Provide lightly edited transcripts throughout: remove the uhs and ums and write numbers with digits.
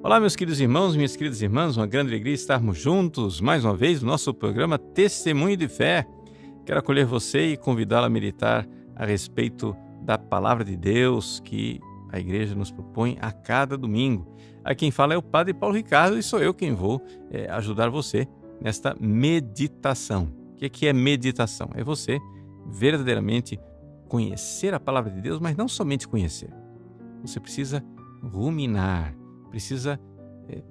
Olá, meus queridos irmãos, minhas queridas irmãs, uma grande alegria estarmos juntos mais uma vez no nosso programa Testemunho de Fé. Quero acolher você e convidá-lo a meditar a respeito da Palavra de Deus que a Igreja nos propõe a cada domingo. Aqui quem fala é o Padre Paulo Ricardo e sou eu quem vou ajudar você nesta meditação. O que é meditação? É você verdadeiramente conhecer a Palavra de Deus, mas não somente conhecer. Você precisa ruminar, precisa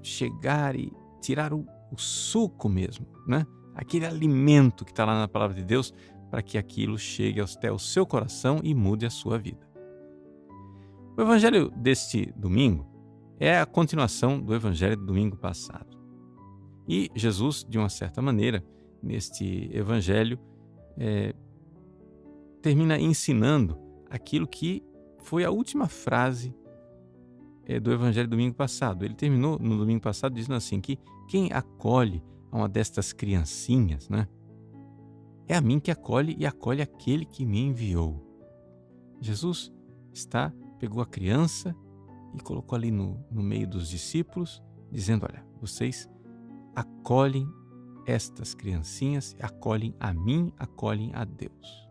chegar e tirar o suco mesmo, né? Aquele alimento que está lá na Palavra de Deus, para que aquilo chegue até o seu coração e mude a sua vida. O Evangelho deste domingo é a continuação do Evangelho do domingo passado. E Jesus, de uma certa maneira, neste Evangelho, termina ensinando aquilo que foi a última frase do Evangelho do domingo passado. Ele terminou no domingo passado dizendo assim, que quem acolhe a uma destas criancinhas, né, é a mim que acolhe e acolhe aquele que me enviou. Jesus pegou a criança e colocou ali no meio dos discípulos, dizendo, olha, vocês acolhem estas criancinhas, acolhem a mim, acolhem a Deus.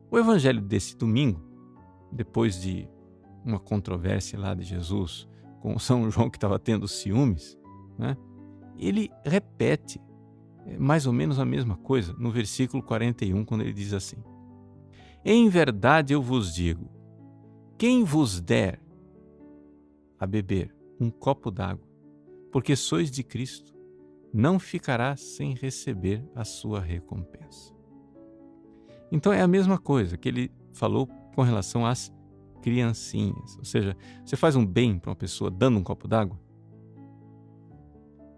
O Evangelho desse domingo, depois de uma controvérsia lá de Jesus com São João que estava tendo ciúmes, né? Ele repete mais ou menos a mesma coisa no versículo 41, quando ele diz assim: em verdade eu vos digo, quem vos der a beber um copo d'água, porque sois de Cristo, não ficará sem receber a sua recompensa. Então é a mesma coisa que ele falou com relação às criancinhas. Ou seja, você faz um bem para uma pessoa dando um copo d'água,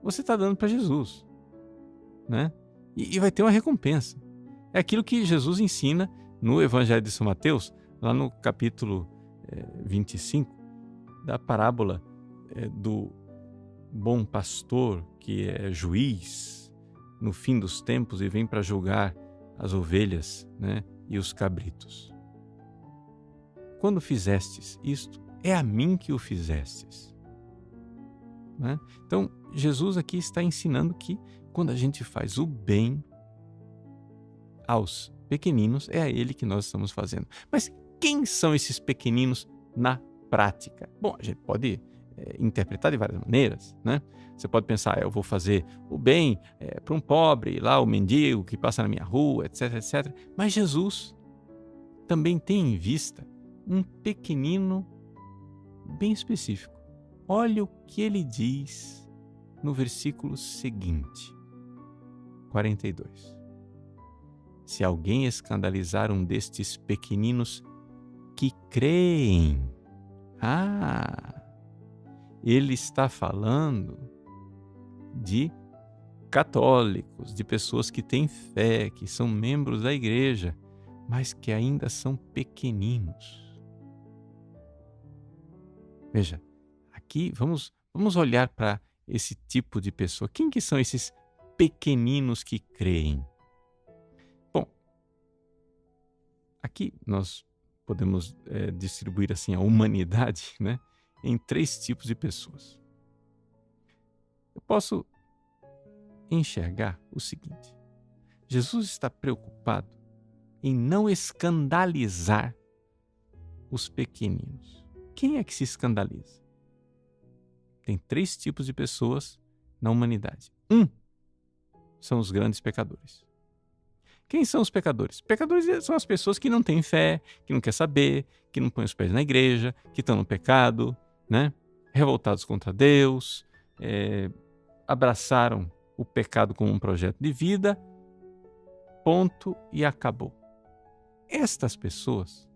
você está dando para Jesus, né? E vai ter uma recompensa. É aquilo que Jesus ensina no Evangelho de São Mateus, lá no capítulo 25, da parábola do bom pastor que é juiz no fim dos tempos e vem para julgar as ovelhas, né, e os cabritos. Quando fizestes isto, é a mim que o fizestes. Né? Então, Jesus aqui está ensinando que quando a gente faz o bem aos pequeninos, é a ele que nós estamos fazendo. Mas quem são esses pequeninos na prática? Bom, a gente pode interpretar de várias maneiras, né? Você pode pensar, eu vou fazer o bem para um pobre, lá o mendigo que passa na minha rua, etc, etc. Mas Jesus também tem em vista um pequenino bem específico. Olha o que ele diz no versículo seguinte, 42. Se alguém escandalizar um destes pequeninos que creem, ele está falando de católicos, de pessoas que têm fé, que são membros da igreja, mas que ainda são pequeninos. Veja, aqui vamos olhar para esse tipo de pessoa. Quem que são esses pequeninos que creem? Bom, aqui nós podemos distribuir assim a humanidade, né, em 3 tipos de pessoas. Eu posso enxergar o seguinte: Jesus está preocupado em não escandalizar os pequeninos. Quem é que se escandaliza? Tem 3 tipos de pessoas na humanidade. São os grandes pecadores. Quem são os pecadores? Pecadores são as pessoas que não têm fé, que não querem saber, que não põem os pés na igreja, que estão no pecado, né? Revoltados contra Deus, abraçaram o pecado como um projeto de vida, ponto e acabou. Estas pessoas,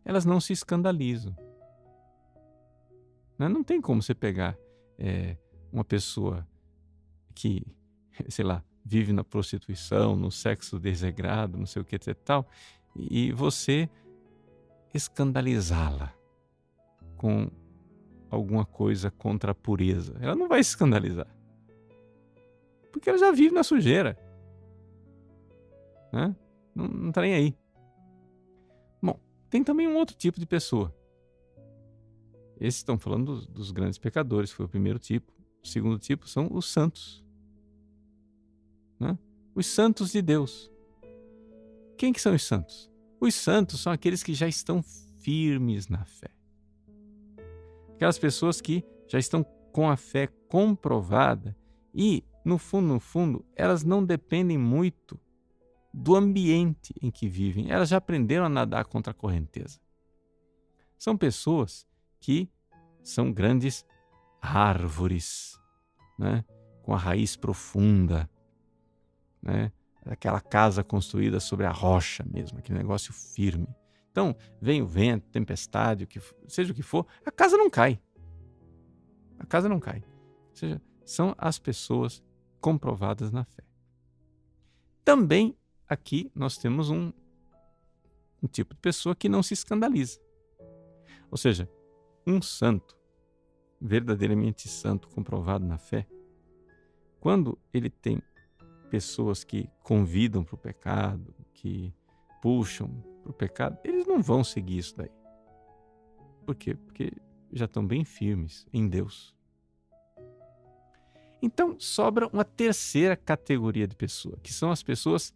elas não se escandalizam. Não tem como você pegar uma pessoa que, sei lá, vive na prostituição, no sexo desregrado, não sei o que, etc. tal, e você escandalizá-la com alguma coisa contra a pureza. Ela não vai se escandalizar, porque ela já vive na sujeira, né? Não está nem aí. Bom, tem também um outro tipo de pessoa Esses estão falando dos grandes pecadores, foi o primeiro tipo. O segundo tipo são os santos, né? Os santos de Deus. Quem que são os santos? Os santos são aqueles que já estão firmes na fé. Aquelas pessoas que já estão com a fé comprovada e, no fundo, elas não dependem muito do ambiente em que vivem. Elas já aprenderam a nadar contra a correnteza. São pessoas que são grandes árvores, né? Com a raiz profunda, né? Aquela casa construída sobre a rocha mesmo, aquele negócio firme. Então, vem o vento, tempestade, seja o que for, a casa não cai. A casa não cai. Ou seja, são as pessoas comprovadas na fé. Também aqui nós temos um tipo de pessoa que não se escandaliza. Ou seja, um santo, verdadeiramente santo, comprovado na fé, quando ele tem pessoas que convidam para o pecado, que puxam para o pecado, eles não vão seguir isso daí. Por quê? Porque já estão bem firmes em Deus. Então, sobra uma terceira categoria de pessoa, que são as pessoas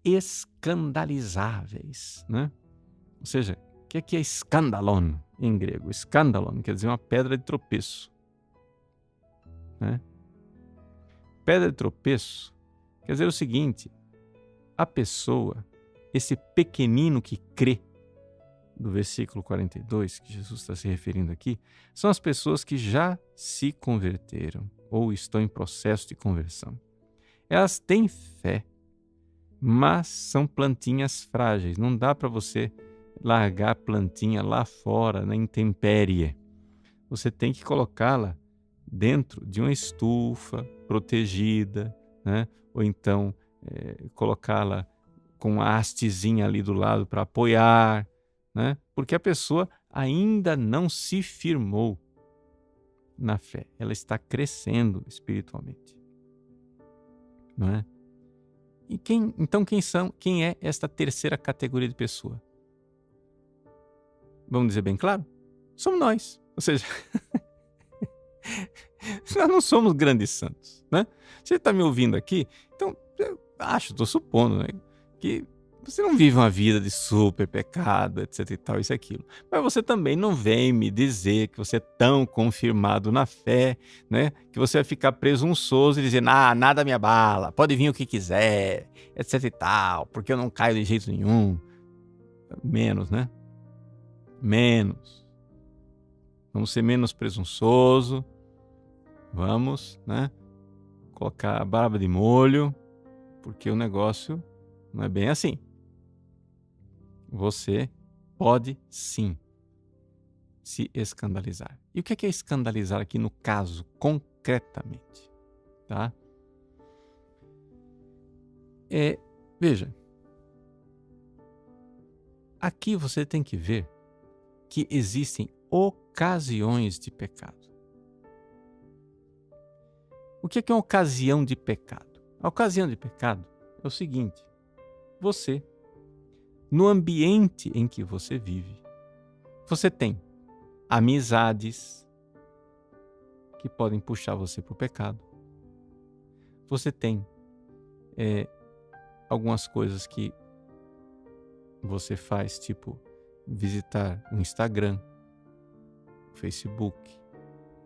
escandalizáveis, né? Ou seja, o que é escandalon em grego? Escandalon quer dizer uma pedra de tropeço, né? Pedra de tropeço quer dizer o seguinte: a pessoa, esse pequenino que crê, do versículo 42, que Jesus está se referindo aqui, são as pessoas que já se converteram ou estão em processo de conversão. Elas têm fé, mas são plantinhas frágeis. Não dá para você largar a plantinha lá fora, na intempérie. Você tem que colocá-la dentro de uma estufa protegida, né? Ou então colocá-la com uma hastezinha ali do lado para apoiar, né? Porque a pessoa ainda não se firmou na fé. Ela está crescendo espiritualmente, não é? E quem é esta terceira categoria de pessoa? Vamos dizer bem claro? Somos nós. Ou seja, nós não somos grandes santos, né? Você está me ouvindo aqui, então eu acho, estou supondo, né, que você não vive uma vida de super pecado, etc e tal, isso e aquilo. Mas você também não vem me dizer que você é tão confirmado na fé, né, que você vai ficar presunçoso e dizer, nada me abala, pode vir o que quiser, etc e tal, porque eu não caio de jeito nenhum. Menos, né? Menos. Vamos ser menos presunçoso. Vamos, né, colocar a barba de molho, porque o negócio não é bem assim. Você pode sim se escandalizar. E o que é escandalizar aqui no caso, concretamente? Tá? Veja, aqui você tem que ver que existem ocasiões de pecado. O que é uma ocasião de pecado? A ocasião de pecado é o seguinte: você, no ambiente em que você vive, você tem amizades que podem puxar você para o pecado. Você tem algumas coisas que você faz, tipo visitar o Instagram, o Facebook,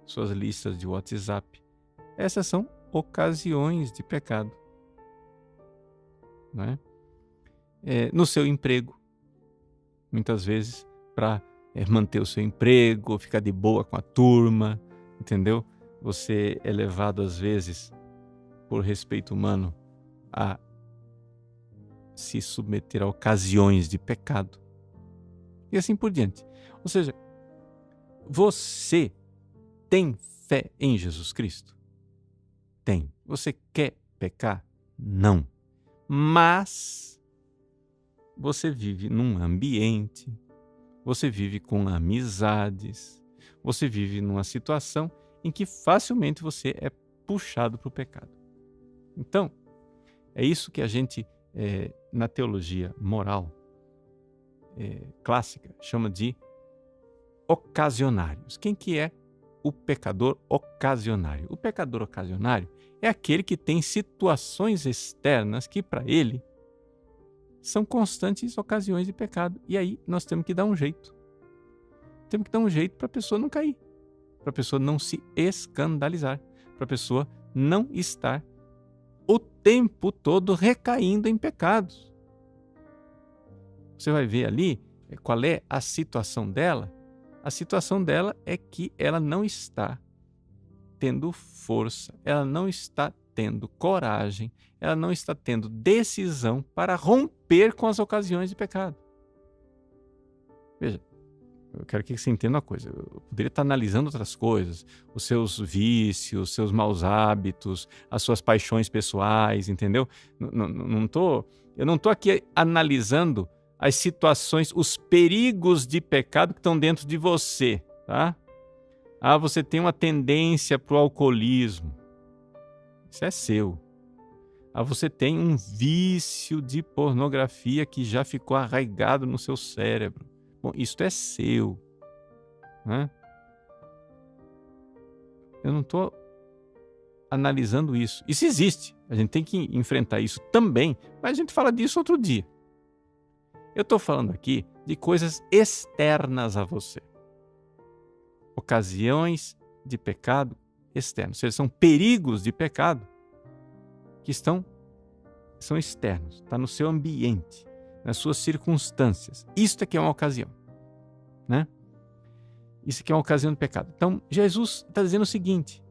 suas listas de WhatsApp. Essas são ocasiões de pecado, né? No seu emprego, muitas vezes, para manter o seu emprego, ou ficar de boa com a turma, entendeu? Você é levado, às vezes, por respeito humano, a se submeter a ocasiões de pecado. E assim por diante. Ou seja, você tem fé em Jesus Cristo? Tem. Você quer pecar? Não. Mas você vive num ambiente, você vive com amizades, você vive numa situação em que facilmente você é puxado para o pecado. Então, é isso que a gente, na teologia moral clássica, chama de ocasionários. Quem que é o pecador ocasionário? O pecador ocasionário é aquele que tem situações externas que para ele são constantes ocasiões de pecado. E aí nós temos que dar um jeito. Temos que dar um jeito para a pessoa não cair, para a pessoa não se escandalizar, para a pessoa não estar o tempo todo recaindo em pecados. Você vai ver ali qual é a situação dela. A situação dela é que ela não está tendo força, ela não está tendo coragem, ela não está tendo decisão para romper com as ocasiões de pecado. Veja, eu quero que você entenda uma coisa. Eu poderia estar analisando outras coisas, os seus vícios, os seus maus hábitos, as suas paixões pessoais, entendeu? Eu não estou aqui analisando as situações, os perigos de pecado que estão dentro de você, tá? Ah, você tem uma tendência para o alcoolismo. Isso é seu. Ah, você tem um vício de pornografia que já ficou arraigado no seu cérebro. Bom, isso é seu, né? Eu não estou analisando isso. Isso existe. A gente tem que enfrentar isso também, mas a gente fala disso outro dia. Eu estou falando aqui de coisas externas a você. Ocasiões de pecado externos. Ou seja, são perigos de pecado que são externos. Está no seu ambiente, nas suas circunstâncias. Isso aqui é uma ocasião, né? Isso aqui é uma ocasião de pecado. Então, Jesus está dizendo o seguinte: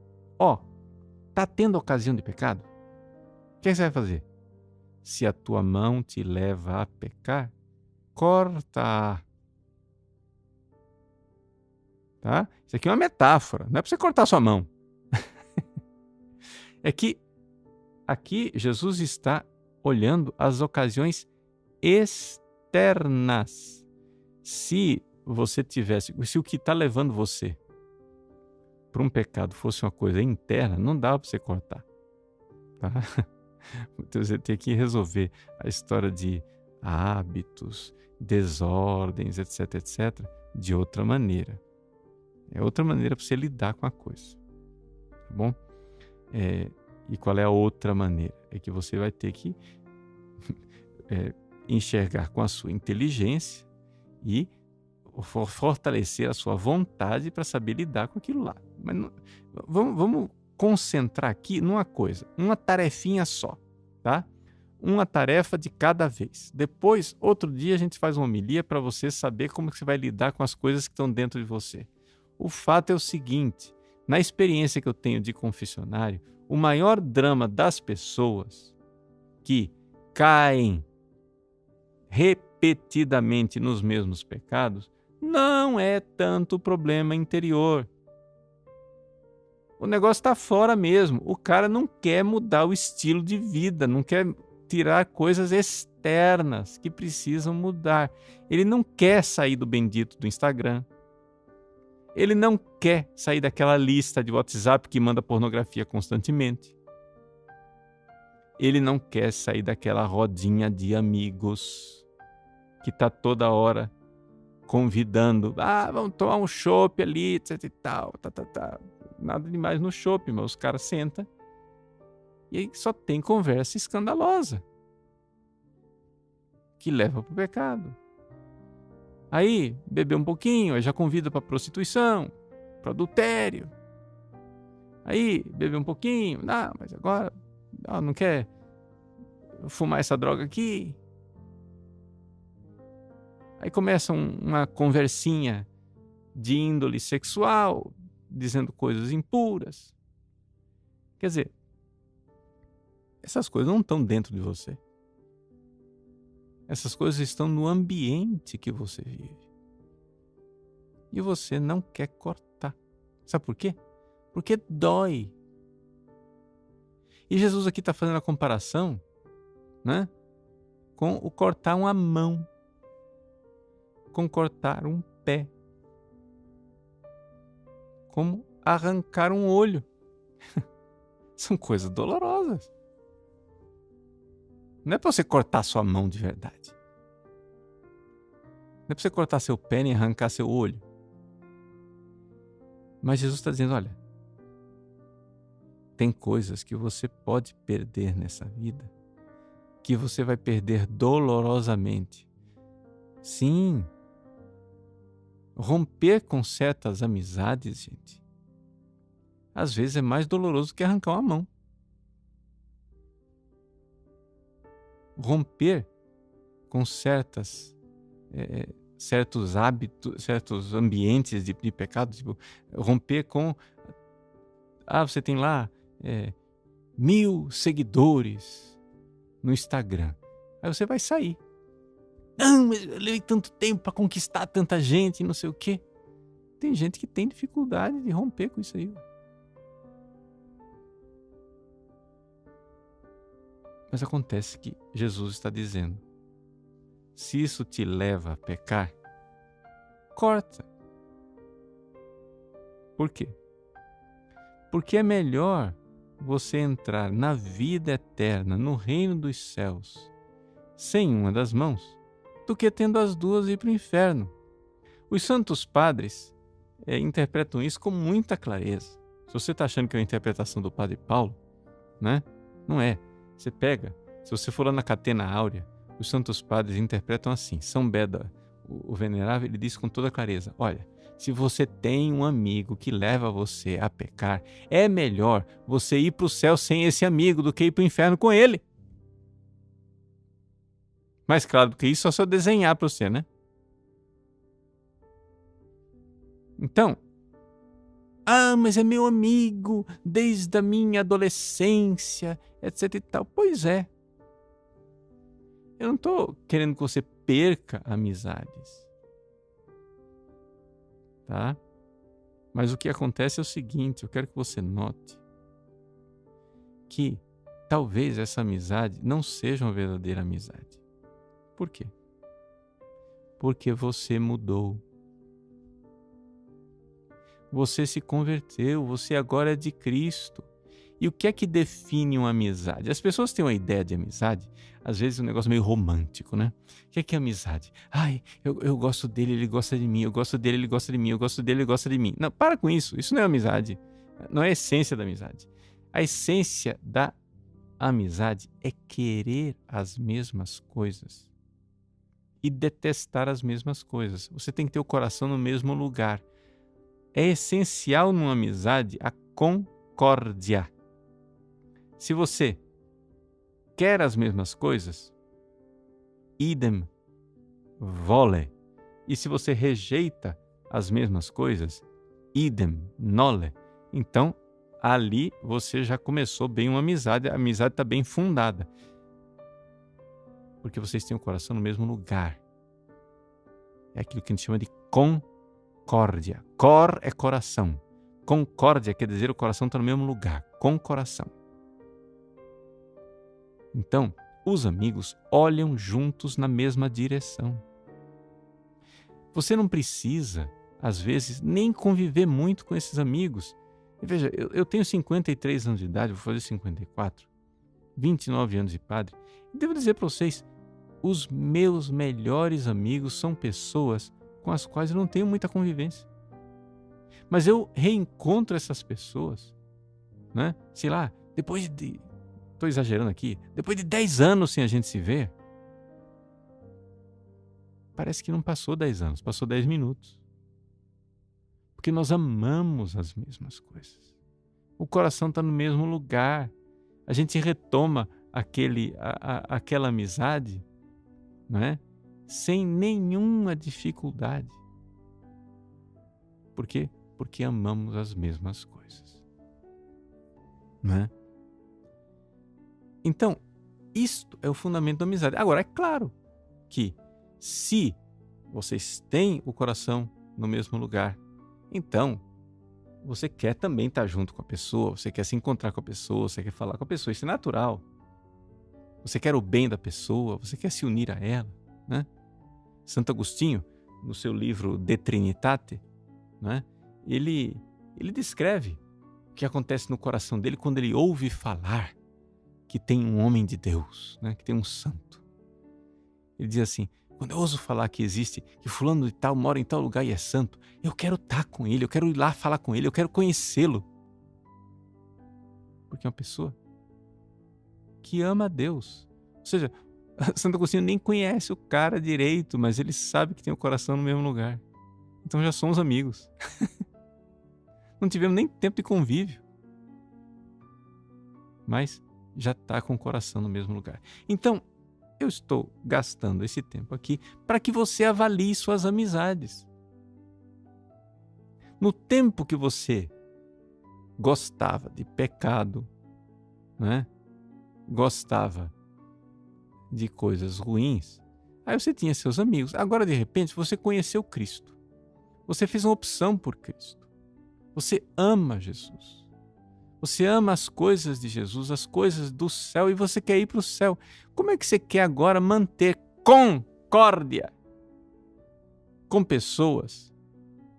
está tendo ocasião de pecado? O que você vai fazer? Se a tua mão te leva a pecar, corta. Tá? Isso aqui é uma metáfora, não é para você cortar sua mão. É que aqui Jesus está olhando as ocasiões externas. Se o que está levando você para um pecado fosse uma coisa interna, não dá para você cortar. Tá? Então você tem que resolver a história de hábitos, desordens, etc, etc, de outra maneira. É outra maneira para você lidar com a coisa. Tá bom? E qual é a outra maneira? É que você vai ter que enxergar com a sua inteligência e fortalecer a sua vontade para saber lidar com aquilo lá. Mas vamos concentrar aqui numa coisa, uma tarefinha só, tá? Uma tarefa de cada vez. Depois, outro dia, a gente faz uma homilia para você saber como que você vai lidar com as coisas que estão dentro de você. O fato é o seguinte, na experiência que eu tenho de confessionário, o maior drama das pessoas que caem repetidamente nos mesmos pecados não é tanto problema interior. O negócio está fora mesmo. O cara não quer mudar o estilo de vida, não quer tirar coisas externas que precisam mudar. Ele não quer sair do bendito do Instagram. Ele não quer sair daquela lista de WhatsApp que manda pornografia constantemente. Ele não quer sair daquela rodinha de amigos que está toda hora convidando. Vamos tomar um chopp ali, etc e tal. Nada demais no chopp, mas os caras sentam e aí só tem conversa escandalosa que leva para o pecado. Aí, bebeu um pouquinho, aí já convida para prostituição, para adultério. Aí, bebeu um pouquinho, mas agora não quer fumar essa droga aqui. Aí começa uma conversinha de índole sexual, dizendo coisas impuras. Quer dizer, essas coisas não estão dentro de você. Essas coisas estão no ambiente que você vive. E você não quer cortar. Sabe por quê? Porque dói. E Jesus aqui está fazendo a comparação, né, com o cortar uma mão, com cortar um pé, como arrancar um olho. São coisas dolorosas. Não é para você cortar sua mão de verdade. Não é para você cortar seu pé nem arrancar seu olho. Mas Jesus está dizendo, olha, tem coisas que você pode perder nessa vida, que você vai perder dolorosamente. Sim, romper com certas amizades, gente, às vezes é mais doloroso que arrancar uma mão. Romper com certos hábitos, certos ambientes de pecado, tipo, romper com... você tem lá 1000 seguidores no Instagram. Aí você vai sair. Não, mas eu levei tanto tempo para conquistar tanta gente, não sei o quê. Tem gente que tem dificuldade de romper com isso aí. Mas acontece que Jesus está dizendo, se isso te leva a pecar, corta. Por quê? Porque é melhor você entrar na vida eterna, no reino dos céus, sem uma das mãos, do que tendo as duas e ir para o inferno. Os santos padres interpretam isso com muita clareza. Se você está achando que é uma interpretação do Padre Paulo, né? Não é. Você pega, se você for lá na Catena Áurea, os santos padres interpretam assim. São Beda, o venerável, ele diz com toda clareza, olha, se você tem um amigo que leva você a pecar, é melhor você ir para o céu sem esse amigo do que ir para o inferno com ele. Mas claro, porque isso é só desenhar para você, né? Então, mas é meu amigo desde a minha adolescência, etc e tal. Pois é. Eu não estou querendo que você perca amizades. Tá? Mas o que acontece é o seguinte, eu quero que você note que talvez essa amizade não seja uma verdadeira amizade. Por quê? Porque você mudou. Você se converteu, você agora é de Cristo. E o que é que define uma amizade? As pessoas têm uma ideia de amizade, às vezes um negócio meio romântico, né? O que é amizade? Eu gosto dele, ele gosta de mim, eu gosto dele, ele gosta de mim, eu gosto dele, ele gosta de mim. Não, para com isso, isso não é amizade, não é a essência da amizade. A essência da amizade é querer as mesmas coisas e detestar as mesmas coisas. Você tem que ter o coração no mesmo lugar. É essencial numa amizade a concórdia. Se você quer as mesmas coisas, idem vole. E se você rejeita as mesmas coisas, idem nole. Então, ali você já começou bem uma amizade, a amizade está bem fundada. Porque vocês têm o coração no mesmo lugar. É aquilo que a gente chama de concórdia. Cor é coração. Concórdia quer dizer o coração está no mesmo lugar, com coração. Então, os amigos olham juntos na mesma direção. Você não precisa, às vezes, nem conviver muito com esses amigos. E veja, eu tenho 53 anos de idade, vou fazer 54, 29 anos de padre. E devo dizer para vocês, os meus melhores amigos são pessoas com as quais eu não tenho muita convivência. Mas eu reencontro essas pessoas, né? Sei lá, depois de... Estou exagerando aqui. Depois de 10 anos sem a gente se ver, parece que não passou 10 anos, passou 10 minutos. Porque nós amamos as mesmas coisas. O coração está no mesmo lugar. A gente retoma aquela amizade, não é? Sem nenhuma dificuldade. Por quê? Porque amamos as mesmas coisas. Não é? Então, isto é o fundamento da amizade. Agora, é claro que se vocês têm o coração no mesmo lugar, então você quer também estar junto com a pessoa, você quer se encontrar com a pessoa, você quer falar com a pessoa, isso é natural. Você quer o bem da pessoa, você quer se unir a ela, né? Santo Agostinho, no seu livro De Trinitate, né? Ele descreve o que acontece no coração dele quando ele ouve falar que tem um homem de Deus, né? Que tem um santo. Ele diz assim, quando eu ouso falar que existe, que fulano de tal mora em tal lugar e é santo, eu quero estar com ele, eu quero ir lá falar com ele, eu quero conhecê-lo. Porque é uma pessoa que ama a Deus. Ou seja, Santo Agostinho nem conhece o cara direito, mas ele sabe que tem o coração no mesmo lugar. Então já somos amigos. Não tivemos nem tempo de convívio, mas já está com o coração no mesmo lugar. Então, eu estou gastando esse tempo aqui para que você avalie suas amizades. No tempo que você gostava de pecado, né? Gostava de coisas ruins, aí você tinha seus amigos. Agora, de repente, você conheceu Cristo. Você fez uma opção por Cristo. Você ama Jesus. Você ama as coisas de Jesus, as coisas do céu, e você quer ir para o céu. Como é que você quer agora manter concórdia com pessoas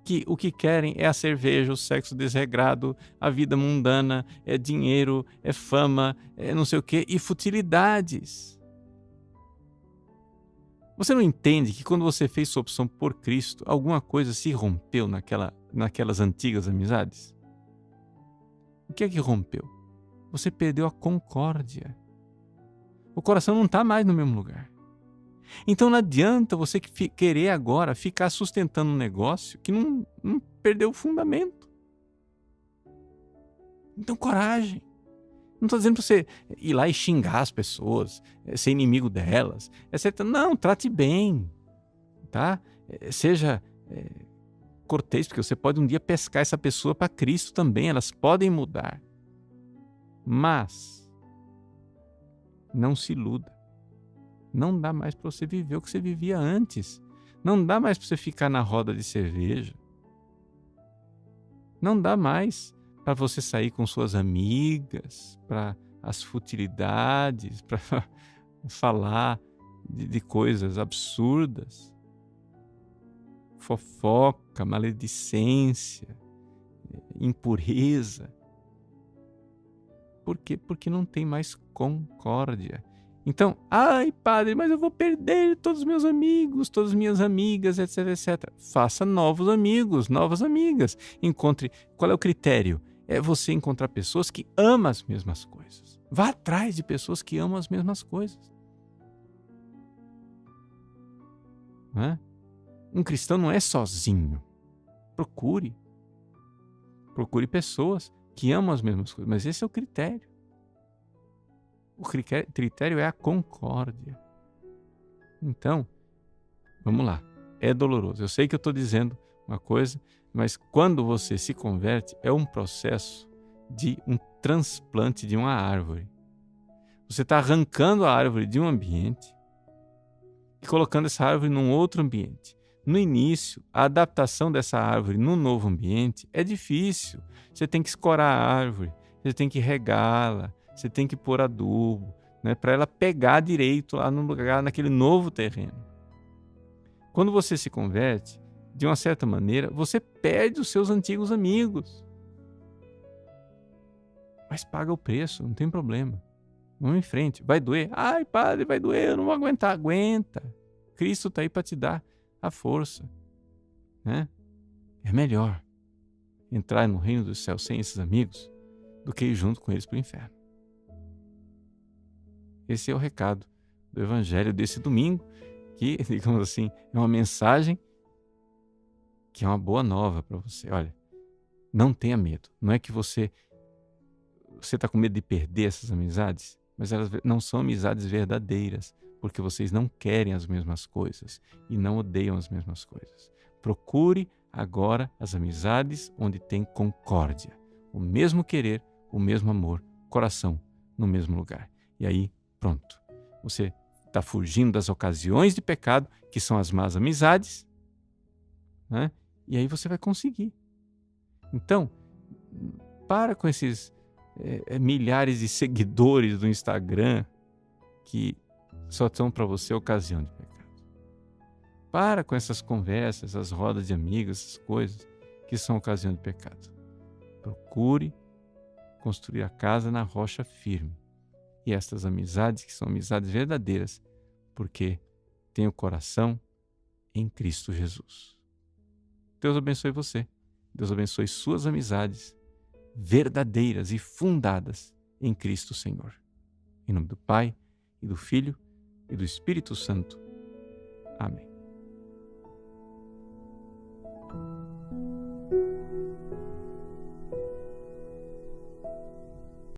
que o que querem é a cerveja, o sexo desregrado, a vida mundana, é dinheiro, é fama, é não sei o quê, e futilidades? Você não entende que quando você fez sua opção por Cristo, alguma coisa se rompeu naquelas antigas amizades? O que é que rompeu? Você perdeu a concórdia. O coração não está mais no mesmo lugar. Então não adianta você querer agora ficar sustentando um negócio que não perdeu o fundamento. Então coragem. Não estou dizendo para você ir lá e xingar as pessoas, ser inimigo delas, etc. Não, trate bem, tá? Seja cortês, porque você pode um dia pescar essa pessoa para Cristo também, elas podem mudar. Mas não se iluda. Não dá mais para você viver o que você vivia antes. Não dá mais para você ficar na roda de cerveja. Não dá mais para você sair com suas amigas, para as futilidades, para falar de coisas absurdas. Fofoca, maledicência, impureza. Por quê? Porque não tem mais concórdia. Então, ai padre, mas eu vou perder todos os meus amigos, todas as minhas amigas, etc, etc. Faça novos amigos, novas amigas. Encontre, qual é o critério? É você encontrar pessoas que amam as mesmas coisas. Vá atrás de pessoas que amam as mesmas coisas. Não é? Um cristão não é sozinho. Procure pessoas que amam as mesmas coisas, mas esse é o critério. O critério é a concórdia. Então, vamos lá. É doloroso. Eu sei que eu estou dizendo uma coisa, mas quando você se converte, é um processo de um transplante de uma árvore. Você está arrancando a árvore de um ambiente e colocando essa árvore num outro ambiente. No início, a adaptação dessa árvore num novo ambiente é difícil. Você tem que escorar a árvore, você tem que regá-la, você tem que pôr adubo, né, para ela pegar direito lá no lugar, naquele novo terreno. Quando você se converte, de uma certa maneira, você perde os seus antigos amigos. Mas paga o preço, não tem problema. Vamos em frente. Vai doer? Ai, padre, vai doer, eu não vou aguentar. Aguenta. Cristo está aí para te dar a força. Né? É melhor entrar no reino dos céus sem esses amigos do que ir junto com eles para o inferno. Esse é o recado do Evangelho desse domingo, que, digamos assim, é uma mensagem que é uma boa nova para você. Olha, não tenha medo. Não é que você está com medo de perder essas amizades, mas elas não são amizades verdadeiras, porque vocês não querem as mesmas coisas e não odeiam as mesmas coisas. Procure agora as amizades onde tem concórdia, o mesmo querer, o mesmo amor, coração no mesmo lugar. E aí, pronto, você está fugindo das ocasiões de pecado, que são as más amizades, né? E aí você vai conseguir. Então, para com esses milhares de seguidores do Instagram que só são para você ocasião de pecado. Para com essas conversas, essas rodas de amigos, essas coisas que são ocasião de pecado. Procure construir a casa na rocha firme. E estas amizades, que são amizades verdadeiras, porque tem o coração em Cristo Jesus. Deus abençoe você. Deus abençoe suas amizades verdadeiras e fundadas em Cristo Senhor. Em nome do Pai, e do Filho, e do Espírito Santo. Amém.